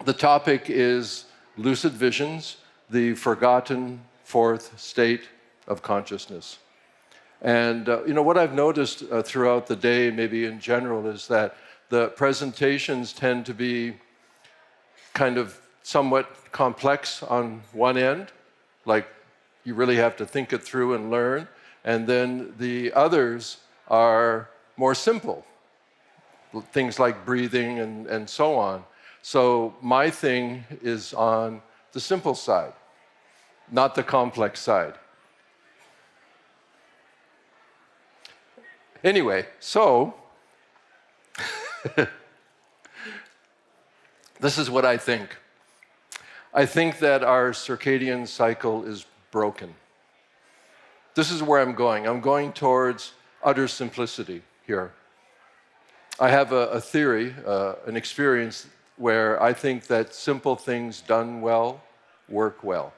The topic is lucid visions, the forgotten fourth state of consciousness. And what I've noticed throughout the day, maybe in general, is that the presentations tend to be kind of somewhat complex on one end, like you really have to think it through and learn, and then the others are more simple, things like breathing and so on. So my thing is on the simple side, not the complex side. Anyway, so this is what I think. I think that our circadian cycle is broken. This is where I'm going. I'm going towards utter simplicity here. I have a theory, an experience where I think that simple things done well work well.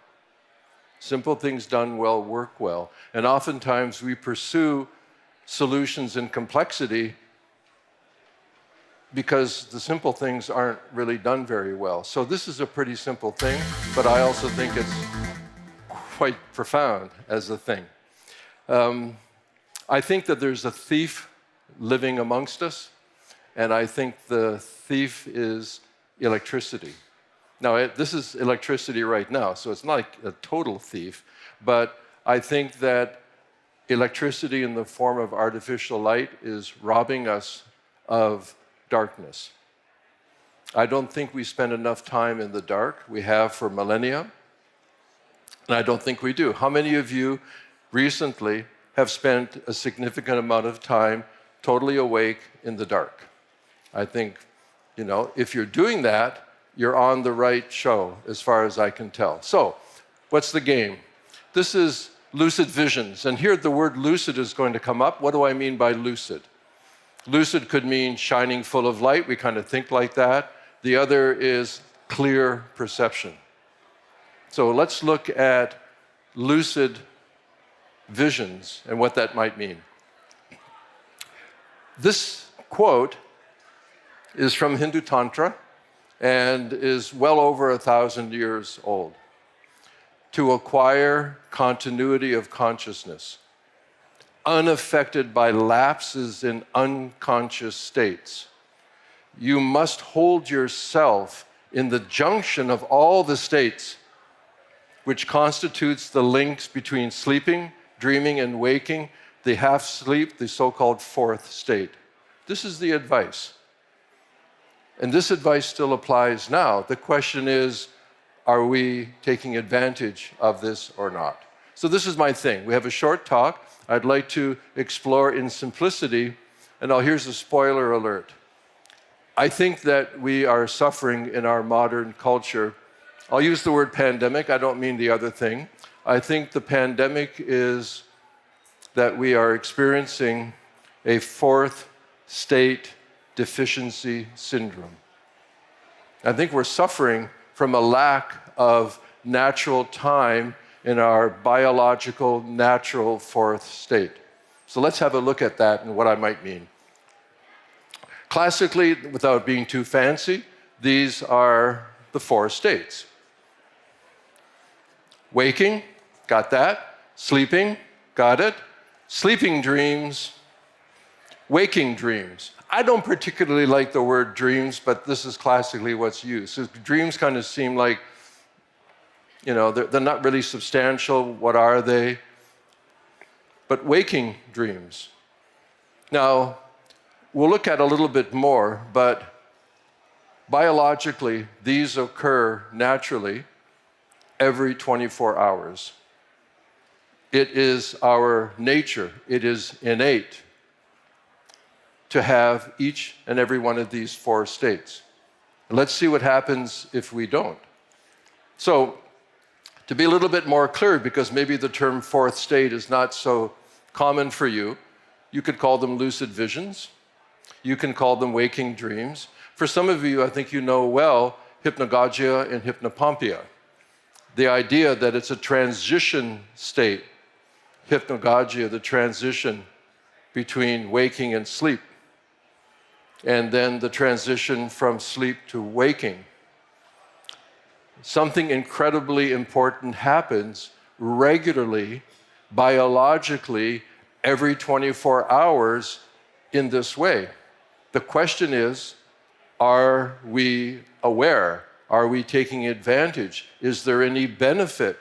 Simple things done well work well. And oftentimes we pursue solutions in complexity because the simple things aren't really done very well. So this is a pretty simple thing, but I also think it's quite profound as a thing. I think that there's a thief living amongst us, and I think the thief is electricity. Now, this is electricity right now, so it's not like a total thief, but I think that electricity in the form of artificial light is robbing us of darkness. I don't think we spend enough time in the dark. We have for millennia, and I don't think we do. How many of you recently have spent a significant amount of time totally awake in the dark? I think, if you're doing that, you're on the right show, as far as I can tell. So, what's the game? This is lucid visions, and here the word lucid is going to come up. What do I mean by lucid? Lucid could mean shining full of light. We kind of think like that. The other is clear perception. So let's look at lucid visions and what that might mean. This quote is from Hindu Tantra and is well over 1,000 years old. To acquire continuity of consciousness, unaffected by lapses in unconscious states, you must hold yourself in the junction of all the states, which constitutes the links between sleeping, dreaming, and waking, the half-sleep, the so-called fourth state. This is the advice. And this advice still applies now. The question is, are we taking advantage of this or not? So this is my thing. We have a short talk. I'd like to explore in simplicity, and here's a spoiler alert. I think that we are suffering in our modern culture. I'll use the word pandemic. I don't mean the other thing. I think the pandemic is that we are experiencing a fourth state deficiency syndrome. I think we're suffering from a lack of natural time in our biological, natural fourth state. So let's have a look at that and what I might mean. Classically, without being too fancy, these are the four states. Waking, got that. Sleeping, got it. Sleeping dreams, waking dreams. I don't particularly like the word dreams, but this is classically what's used. So dreams kind of seem like, they're not really substantial. What are they? But waking dreams. Now, we'll look at a little bit more, but biologically, these occur naturally every 24 hours. It is our nature, it is innate to have each and every one of these four states. Let's see what happens if we don't. So, to be a little bit more clear, because maybe the term fourth state is not so common for you, you could call them lucid visions. You can call them waking dreams. For some of you, I think you know well, hypnagogia and hypnopompia. The idea that it's a transition state. Hypnagogia, the transition between waking and sleep. And then the transition from sleep to waking. something incredibly important happens regularly, biologically, every 24 hours in this way. The question is, are we aware? Are we taking advantage? Is there any benefit?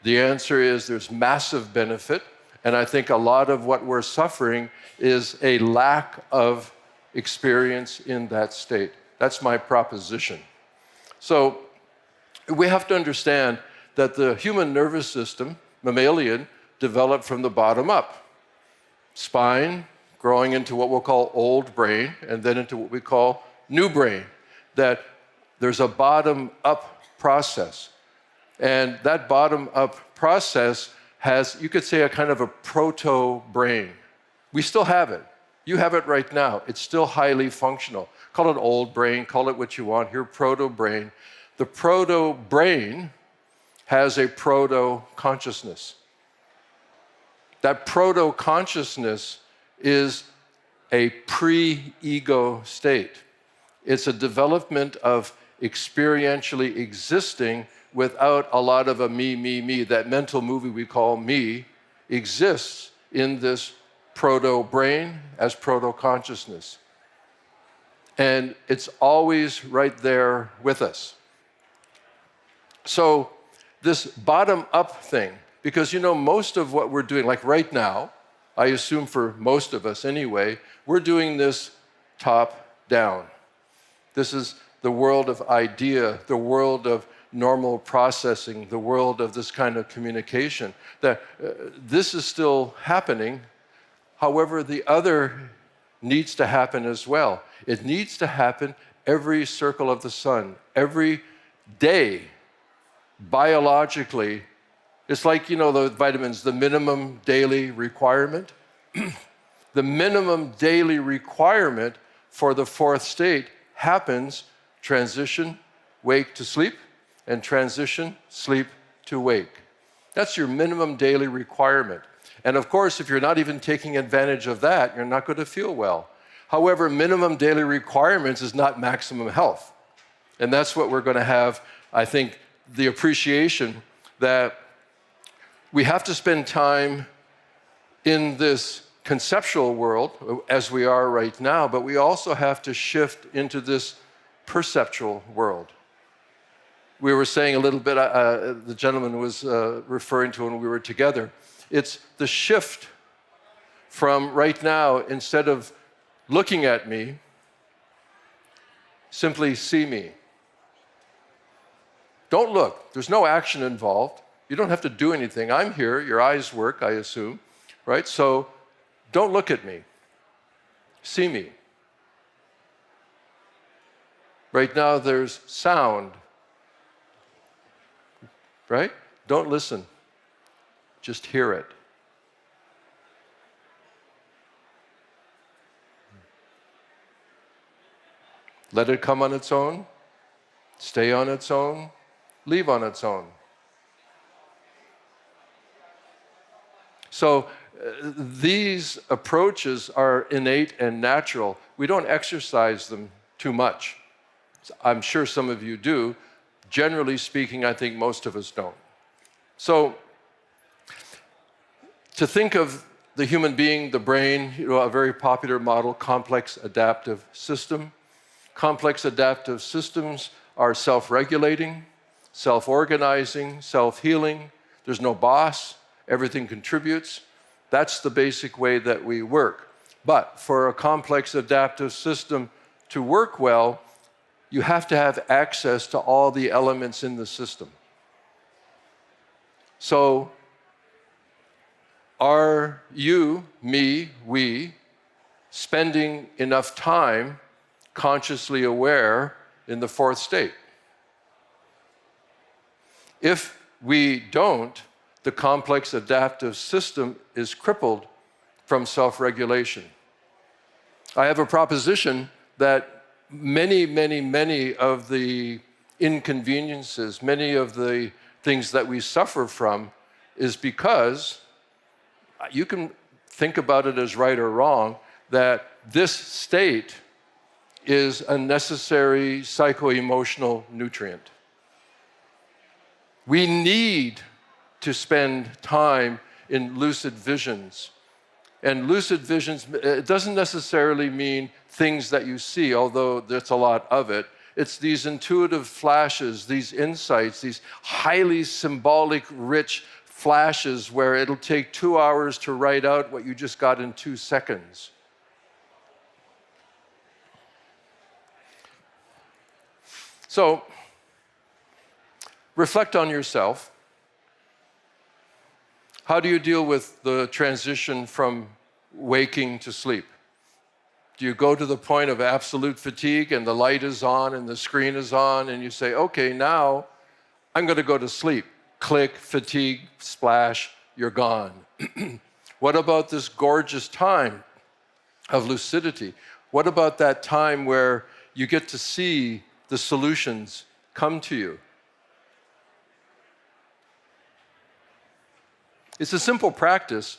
The answer is there's massive benefit, and I think a lot of what we're suffering is a lack of experience in that state. That's my proposition. So we have to understand that the human nervous system, mammalian, developed from the bottom up. Spine growing into what we'll call old brain, and then into what we call new brain. That there's a bottom-up process. And that bottom-up process has, you could say, a kind of a proto brain. We still have it. You have it right now. It's still highly functional. Call it old brain, call it what you want here, proto brain. The proto brain has a proto consciousness. That proto consciousness is a pre-ego state. It's a development of experientially existing without a lot of a me, me, me. That mental movie we call me exists in this proto brain as proto consciousness. And it's always right there with us. So this bottom-up thing, because most of what we're doing, like right now, I assume for most of us anyway, we're doing this top-down. This is the world of idea, the world of normal processing, the world of this kind of communication. That this is still happening. However, the other needs to happen as well. It needs to happen every circle of the sun, every day, biologically. It's like, the vitamins, the minimum daily requirement. The minimum daily requirement for the fourth state happens transition, wake to sleep, and transition, sleep to wake. That's your minimum daily requirement. And of course, if you're not even taking advantage of that, you're not going to feel well. However, minimum daily requirements is not maximum health. And that's what we're going to have, I think, the appreciation that we have to spend time in this conceptual world, as we are right now, but we also have to shift into this perceptual world. We were saying a little bit, the gentleman was referring to when we were together, it's the shift from right now, instead of looking at me, simply see me. Don't look. There's no action involved. You don't have to do anything. I'm here. Your eyes work, I assume, right? So don't look at me. See me. Right now there's sound, right? Don't listen. Just hear it. Let it come on its own, stay on its own, leave on its own. So these approaches are innate and natural. We don't exercise them too much. I'm sure some of you do. Generally speaking, I think most of us don't. So to think of the human being, the brain, a very popular model, complex adaptive system. Complex adaptive systems are self-regulating, self-organizing, self-healing. There's no boss. Everything contributes. That's the basic way that we work. But for a complex adaptive system to work well, you have to have access to all the elements in the system. So are you, me, we, spending enough time consciously aware in the fourth state? If we don't, the complex adaptive system is crippled from self-regulation. I have a proposition that many of the inconveniences, many of the things that we suffer from is because, you can think about it as right or wrong, that this state is a necessary psycho-emotional nutrient. We need to spend time in lucid visions. And lucid visions, it doesn't necessarily mean things that you see, although there's a lot of it. It's these intuitive flashes, these insights, these highly symbolic, rich flashes where it'll take 2 hours to write out what you just got in 2 seconds. So, reflect on yourself. How do you deal with the transition from waking to sleep? Do you go to the point of absolute fatigue and the light is on and the screen is on and you say, okay, now I'm going to go to sleep. Click, fatigue, splash, you're gone. What about this gorgeous time of lucidity? What about that time where you get to see the solutions come to you? It's a simple practice.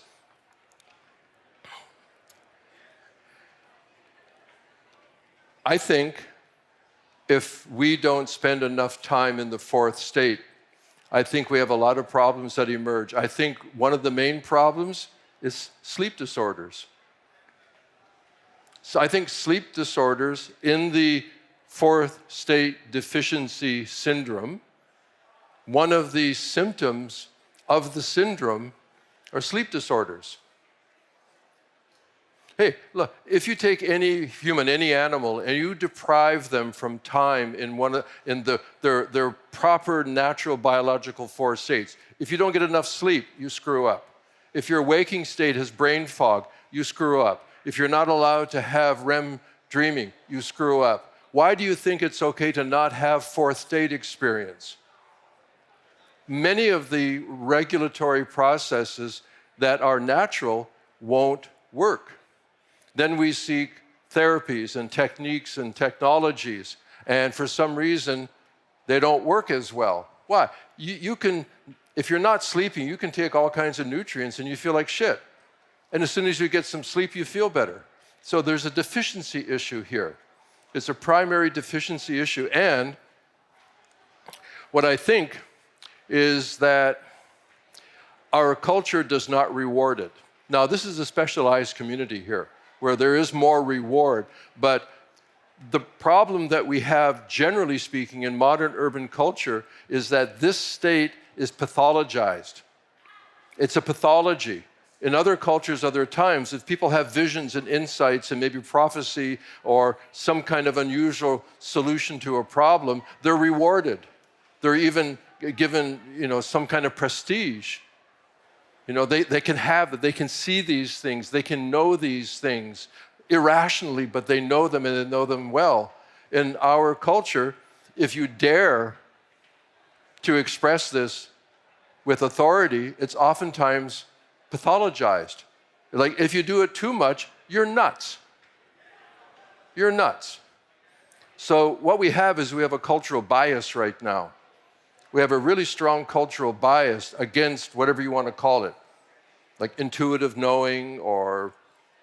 I think if we don't spend enough time in the fourth state, I think we have a lot of problems that emerge. I think one of the main problems is sleep disorders. So I think sleep disorders in the fourth state deficiency syndrome, one of the symptoms of the syndrome are sleep disorders. Hey, look, if you take any human, any animal, and you deprive them from time in their proper natural biological four states, if you don't get enough sleep, you screw up. If your waking state has brain fog, you screw up. If you're not allowed to have REM dreaming, you screw up. Why do you think it's okay to not have fourth state experience? Many of the regulatory processes that are natural won't work. Then we seek therapies and techniques and technologies, and for some reason, they don't work as well. Why? You can, if you're not sleeping, you can take all kinds of nutrients and you feel like shit. And as soon as you get some sleep, you feel better. So there's a deficiency issue here. It's a primary deficiency issue, and what I think is that our culture does not reward it. Now, this is a specialized community here, where there is more reward, but the problem that we have, generally speaking, in modern urban culture is that this state is pathologized. It's a pathology. In other cultures, other times, if people have visions and insights and maybe prophecy or some kind of unusual solution to a problem, they're rewarded. They're even given, some kind of prestige. They can have it, they can see these things, they can know these things irrationally, but they know them and they know them well. In our culture, if you dare to express this with authority, it's oftentimes pathologized. Like, if you do it too much, you're nuts. You're nuts. So what we have is we have a cultural bias right now. We have a really strong cultural bias against whatever you want to call it, like intuitive knowing or,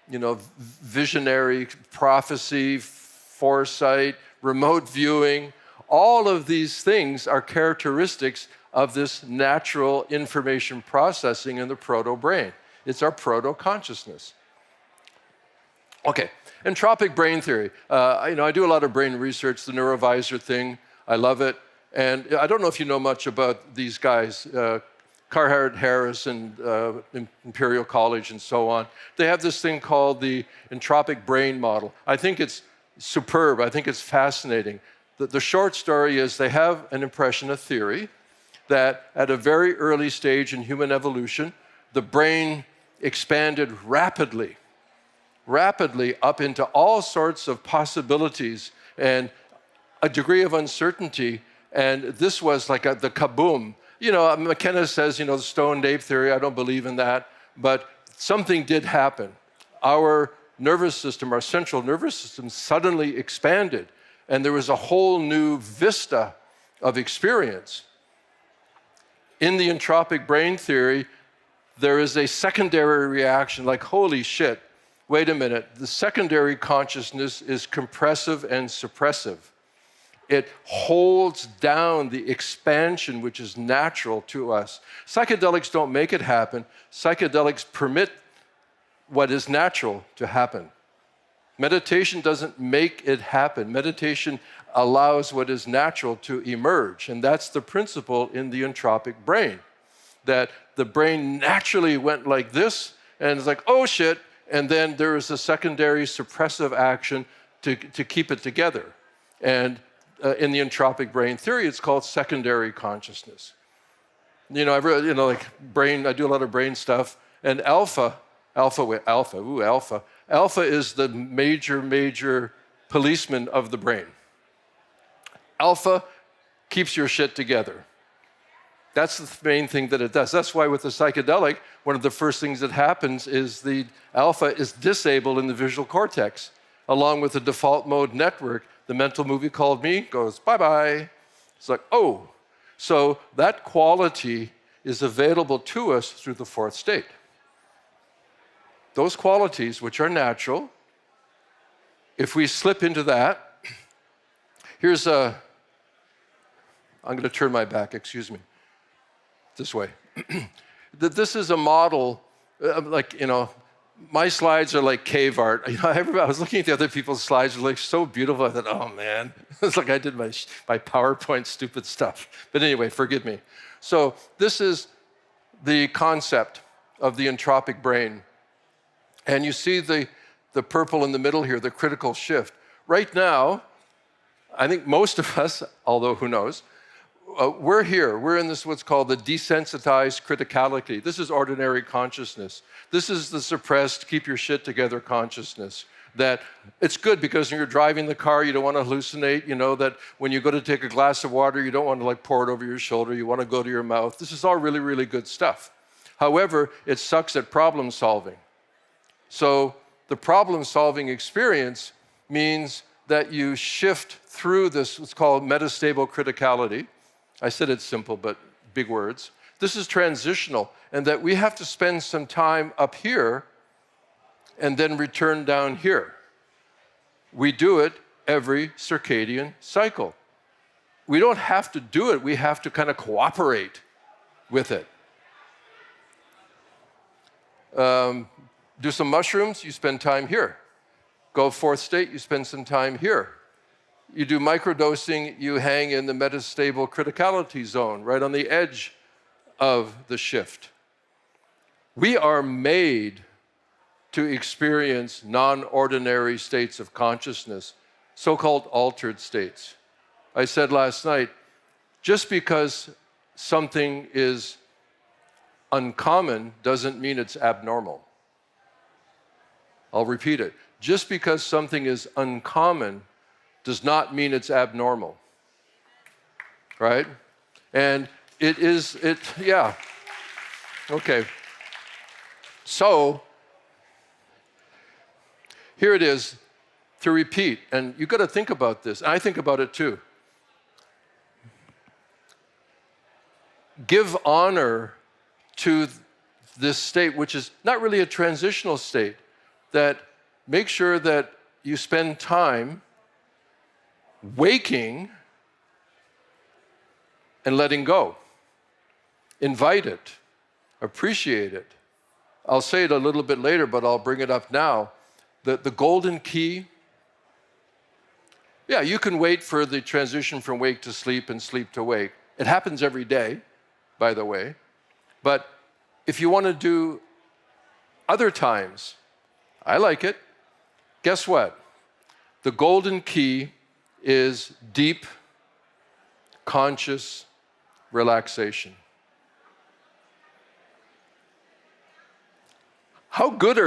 visionary prophecy, foresight, remote viewing. All of these things are characteristics of this natural information processing in the proto brain. It's our proto consciousness. Okay, entropic brain theory. I do a lot of brain research, the neurovisor thing. I love it. And I don't know if you know much about these guys, Carhart Harris and Imperial College and so on. They have this thing called the entropic brain model. I think it's superb. I think it's fascinating. The short story is they have an impression, a theory, that at a very early stage in human evolution, the brain expanded rapidly up into all sorts of possibilities and a degree of uncertainty. And this was like the kaboom. McKenna says, the stoned ape theory, I don't believe in that, but something did happen. Our nervous system, our central nervous system suddenly expanded, and there was a whole new vista of experience. In the entropic brain theory, there is a secondary reaction, like, holy shit, wait a minute, the secondary consciousness is compressive and suppressive. It holds down the expansion which is natural to us. Psychedelics don't make it happen. Psychedelics permit what is natural to happen. Meditation doesn't make it happen. Meditation allows what is natural to emerge. And that's the principle in the entropic brain, that the brain naturally went like this, and it's like, oh shit, and then there is a secondary suppressive action to keep it together. And in the entropic brain theory, it's called secondary consciousness. I've read, like brain, I do a lot of brain stuff, and alpha is the major policeman of the brain. Alpha keeps your shit together. That's the main thing that it does. That's why with the psychedelic, one of the first things that happens is the alpha is disabled in the visual cortex, along with the default mode network. The mental movie called me goes, bye-bye. It's like, oh. So that quality is available to us through the fourth state. Those qualities, which are natural, if we slip into that, I'm going to turn my back, excuse me, this way. This is a model, my slides are like cave art. I was looking at the other people's slides, they're like so beautiful. I thought, oh man, it's like I did my PowerPoint stupid stuff. But anyway, forgive me. So this is the concept of the entropic brain. And you see the purple in the middle here, the critical shift. Right now, I think most of us, although who knows, we're here. We're in this what's called the desensitized criticality. This is ordinary consciousness. This is the suppressed, keep your shit together consciousness. That it's good because when you're driving the car, you don't want to hallucinate. That when you go to take a glass of water, you don't want to pour it over your shoulder. You want to go to your mouth. This is all really, really good stuff. However, it sucks at problem solving. So the problem-solving experience means that you shift through this, what's called metastable criticality. I said it's simple, but big words. This is transitional, and that we have to spend some time up here and then return down here. We do it every circadian cycle. We don't have to do it, we have to kind of cooperate with it. Do some mushrooms, you spend time here. Go fourth state, you spend some time here. You do microdosing, you hang in the metastable criticality zone, right on the edge of the shift. We are made to experience non-ordinary states of consciousness, so-called altered states. I said last night, just because something is uncommon doesn't mean it's abnormal. I'll repeat it. Just because something is uncommon does not mean it's abnormal, right? And yeah. Okay. So, here it is, to repeat, and you've got to think about this. I think about it too. Give honor to this state, which is not really a transitional state, that make sure that you spend time waking and letting go. Invite it, appreciate it. I'll say it a little bit later, but I'll bring it up now. The golden key, yeah, you can wait for the transition from wake to sleep and sleep to wake. It happens every day, by the way. But if you want to do other times, I like it. Guess what? The golden key is deep, conscious relaxation. How good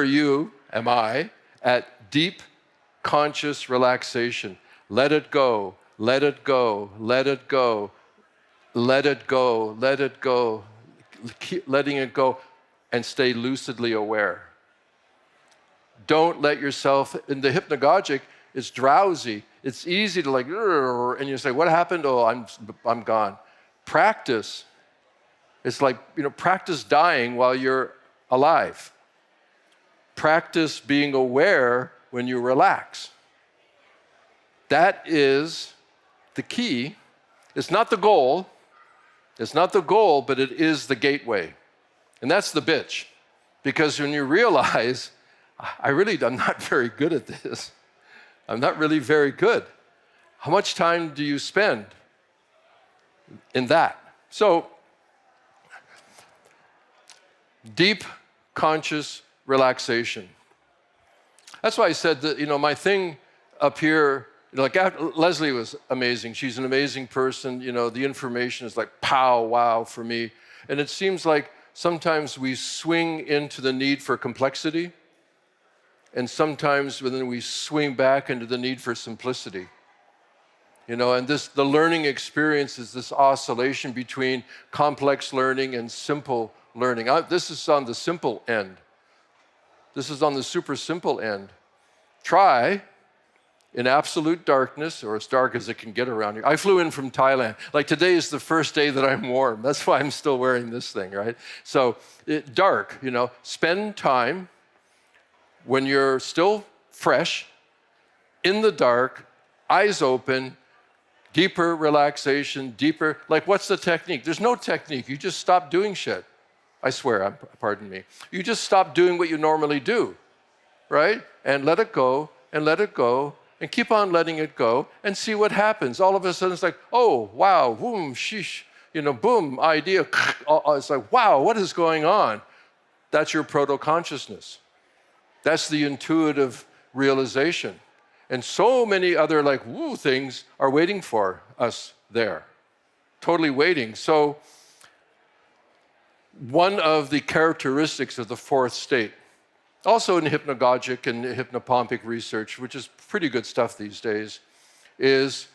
am I, at deep, conscious relaxation? Let it go, let it go, let it go, let it go, let it go. Keep letting it go and stay lucidly aware. Don't let yourself, in the hypnagogic, it's drowsy. It's easy to and you say, what happened? Oh, I'm gone. Practice. It's like, practice dying while you're alive. Practice being aware when you relax. That is the key. It's not the goal. It's not the goal, but it is the gateway. And that's the bitch. Because when you realize, I'm not very good at this. I'm not really very good. How much time do you spend in that? So, deep conscious relaxation. That's why I said that, my thing up here, Leslie was amazing. She's an amazing person. The information is like pow, wow for me. And it seems like sometimes we swing into the need for complexity, and sometimes then we swing back into the need for simplicity. And the learning experience is this oscillation between complex learning and simple learning. This is on the simple end. This is on the super simple end. Try in absolute darkness, or as dark as it can get around here. I flew in from Thailand. Like today is the first day that I'm warm. That's why I'm still wearing this thing, right? So dark, spend time when you're still fresh, in the dark, eyes open, deeper relaxation, deeper. Like what's the technique? There's no technique. You just stop doing shit. I swear, pardon me. You just stop doing what you normally do, right? And let it go, and let it go, and keep on letting it go, and see what happens. All of a sudden, it's like, oh, wow, boom, sheesh, boom, idea. It's like, wow, what is going on? That's your proto consciousness. That's the intuitive realization. And so many other things are waiting for us there. Totally waiting. So, one of the characteristics of the fourth state, also in hypnagogic and hypnopompic research, which is pretty good stuff these days, is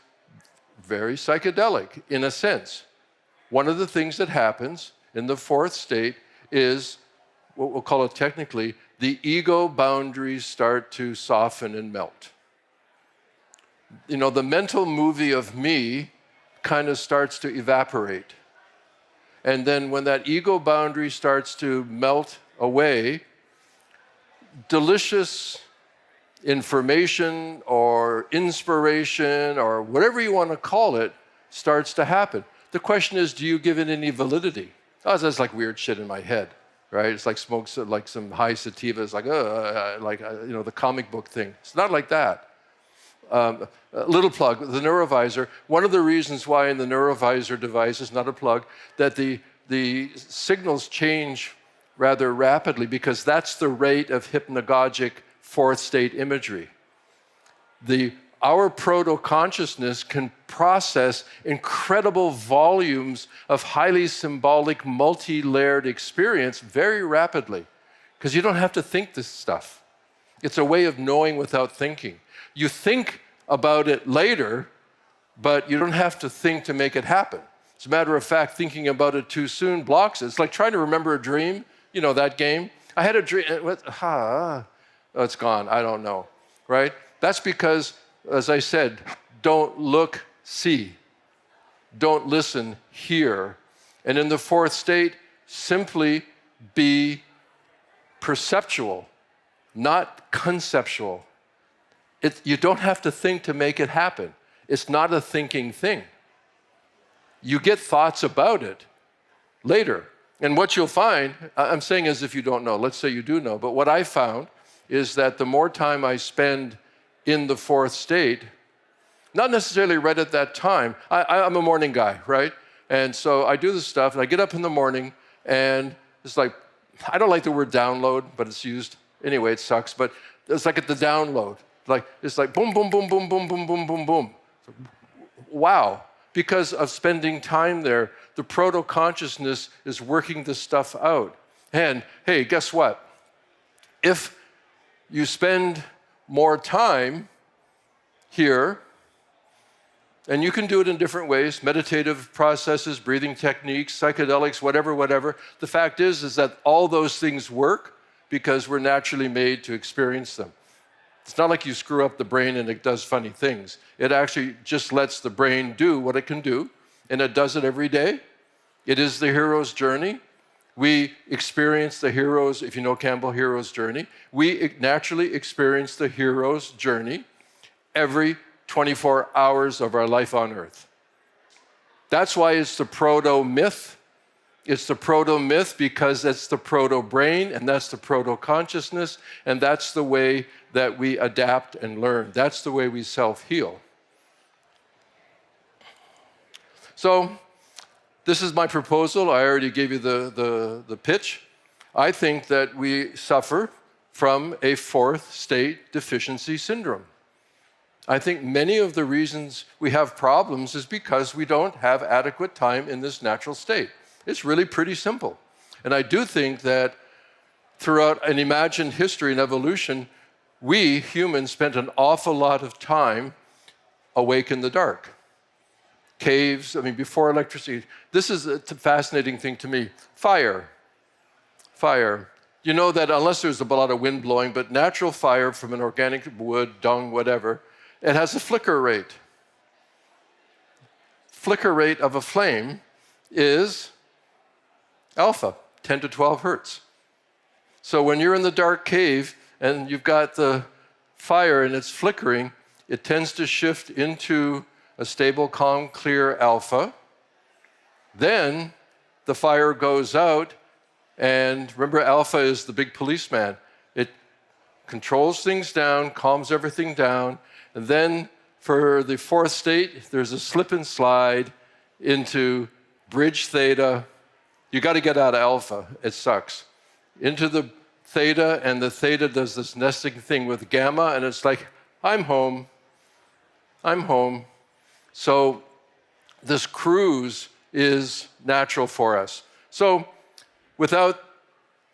very psychedelic in a sense. One of the things that happens in the fourth state is what we'll call it technically, the ego boundaries start to soften and melt. The mental movie of me kind of starts to evaporate. And then when that ego boundary starts to melt away, delicious information or inspiration or whatever you want to call it starts to happen. The question is, do you give it any validity? Oh, that's like weird shit in my head, right? It's like smoke, like some high sativa. It's like, the comic book thing. It's not like that. A little plug, the neurovisor. One of the reasons why in the neurovisor device is not a plug, that the signals change rather rapidly because that's the rate of hypnagogic fourth state imagery. Our proto-consciousness can process incredible volumes of highly symbolic, multi-layered experience very rapidly because you don't have to think this stuff. It's a way of knowing without thinking. You think about it later, but you don't have to think to make it happen. As a matter of fact, thinking about it too soon blocks it. It's like trying to remember a dream, that game. I had a dream, it's gone, I don't know, right? That's because, as I said, don't look, see. Don't listen, hear. And in the fourth state, simply be perceptual, not conceptual. You don't have to think to make it happen. It's not a thinking thing. You get thoughts about it later. And what you'll find, I'm saying as if you don't know, let's say you do know, but what I found is that the more time I spend in the fourth state, not necessarily right at that time, I'm a morning guy, right? And so I do this stuff, and I get up in the morning, and it's like, I don't like the word download, but it's used. Anyway, it sucks, but it's like at the download. It's like boom, boom, boom, boom, boom, boom, boom, boom, boom. Wow. Because of spending time there, the proto-consciousness is working this stuff out. And hey, guess what? If you spend more time here, and you can do it in different ways, meditative processes, breathing techniques, psychedelics, whatever. The fact is that all those things work because we're naturally made to experience them. It's not like you screw up the brain and it does funny things. It actually just lets the brain do what it can do, and it does it every day. It is the hero's journey. We experience the hero's, if you know Campbell, hero's journey. We naturally experience the hero's journey every 24 hours of our life on Earth. That's why it's the proto-myth. It's the proto-myth because that's the proto-brain, and that's the proto-consciousness, and that's the way that we adapt and learn. That's the way we self-heal. So this is my proposal. I already gave you the pitch. I think that we suffer from a fourth state deficiency syndrome. I think many of the reasons we have problems is because we don't have adequate time in this natural state. It's really pretty simple. And I do think that throughout an imagined history and evolution, we humans spent an awful lot of time awake in the dark. Caves, I mean, before electricity. This is a fascinating thing to me. Fire. You know that unless there's a lot of wind blowing, but natural fire from an organic wood, dung, whatever, it has a flicker rate. Flicker rate of a flame is alpha, 10 to 12 hertz. So when you're in the dark cave and you've got the fire and it's flickering, it tends to shift into a stable, calm, clear alpha. Then the fire goes out, and remember, alpha is the big policeman. It controls things down, calms everything down, and then for the fourth state, there's a slip and slide into bridge theta. You got to get out of alpha. It sucks. Into the theta, and the theta does this nesting thing with gamma, and it's like, I'm home. So this cruise is natural for us. So without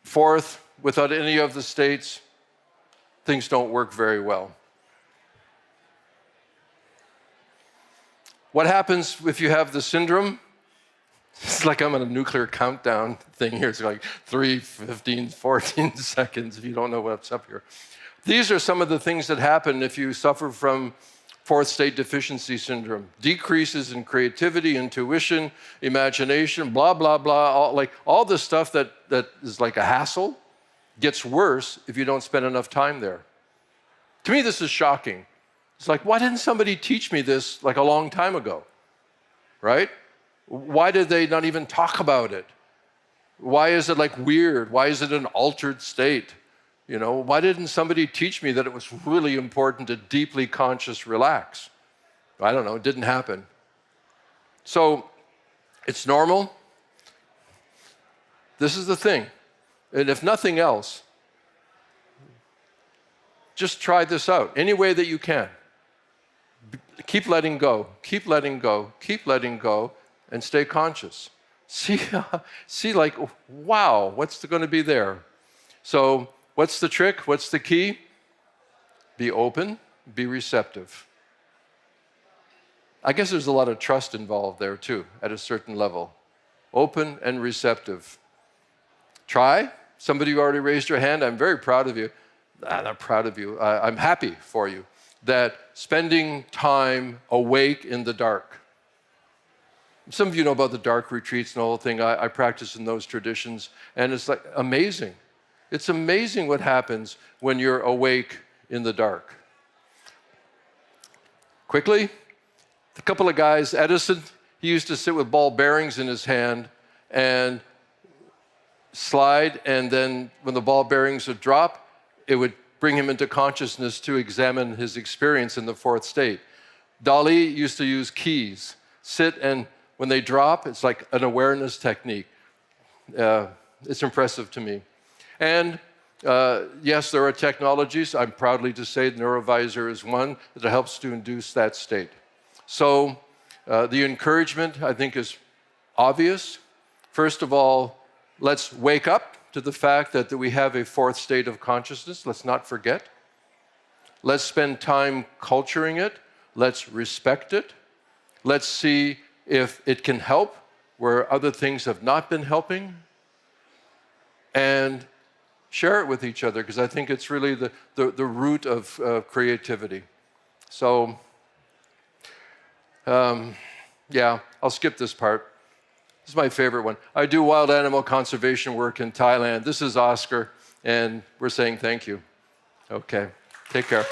fourth, without any of the states, things don't work very well. What happens if you have the syndrome? It's like I'm on a nuclear countdown thing here. It's like 3, 15, 14 seconds if you don't know what's up here. These are some of the things that happen if you suffer from fourth state deficiency syndrome. Decreases in creativity, intuition, imagination, blah, blah, blah. All the stuff that is like a hassle gets worse if you don't spend enough time there. To me, this is shocking. It's like, why didn't somebody teach me this like a long time ago, right? Why did they not even talk about it? Why is it like weird? Why is it an altered state? You know, why didn't somebody teach me that it was really important to deeply conscious relax? I don't know, it didn't happen. So it's normal. This is the thing. And if nothing else, just try this out any way that you can. Keep letting go, keep letting go, keep letting go, and stay conscious. See like, wow, what's going to be there? So what's the trick? What's the key? Be open, be receptive. I guess there's a lot of trust involved there too, at a certain level. Open and receptive. Try. Somebody who already raised your hand, I'm very proud of you. I'm not proud of you. I'm happy for you that spending time awake in the dark. Some of you know about the dark retreats and the whole thing. I practice in those traditions, and it's like amazing. It's amazing what happens when you're awake in the dark. Quickly, a couple of guys, Edison, he used to sit with ball bearings in his hand and slide, and then when the ball bearings would drop, it would bring him into consciousness to examine his experience in the fourth state. Dali used to use keys, sit, and when they drop, it's like an awareness technique. It's impressive to me. And yes, there are technologies. I'm proudly to say Neurovisor is one that helps to induce that state. So the encouragement, I think, is obvious. First of all, let's wake up to the fact that we have a fourth state of consciousness. Let's not forget. Let's spend time culturing it. Let's respect it. Let's see if it can help where other things have not been helping. And share it with each other, because I think it's really the root of creativity. So, yeah, I'll skip this part. This is my favorite one. I do wild animal conservation work in Thailand. This is Oscar, and we're saying thank you. Okay, take care.